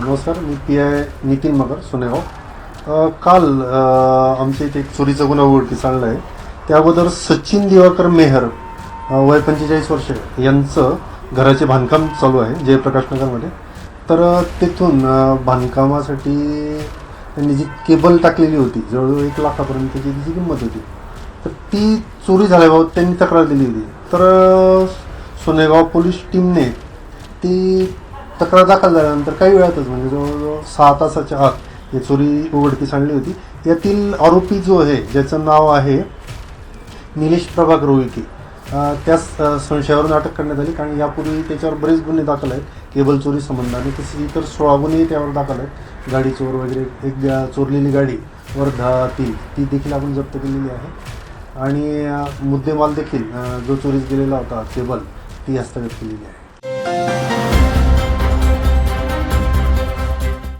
नमस्कार, मी पी.आय. नितीन मगर, सोनेगाव. काल आमच्या इथे एक चोरीचा गुन्हा उघडकीस आणला आहे. त्या अगोदर सचिन दिवाकर मेहर, वय 45 वर्ष, यांचं घराचे बांधकाम चालू आहे जयप्रकाश नगरमध्ये. तर तिथून बांधकामासाठी त्यांनी जी केबल टाकलेली होती, जवळजवळ 1 लाखापर्यंतची तिची किंमत होती. तर ती चोरी झाल्याबाबत त्यांनी तक्रार दिली होती. तर सोनेगाव पोलीस टीमने ती तक्रार दाखल झाल्यानंतर काही वेळातच, म्हणजे जवळजवळ 6 तासाच्या आत ही चोरी उघडकीस आणली होती. यातील आरोपी जो आहे, ज्याचं नाव आहे निलेश प्रभाकर रोहिके, त्याच संशयावरून अटक करण्यात आली. कारण यापूर्वी त्याच्यावर बरेच गुन्हे दाखल आहेत केबल चोरी संबंधाने. तसेच इतर 16 गुन्हे त्यावर दाखल आहेत. गाडी चोर वगैरे, एक चोरलेली गाडी वर्धा ती देखील आपण जप्त केलेली आहे. आणि मुद्देमाल देखील जो चोरीस गेलेला होता केबल, ती हस्तगत केलेली आहे.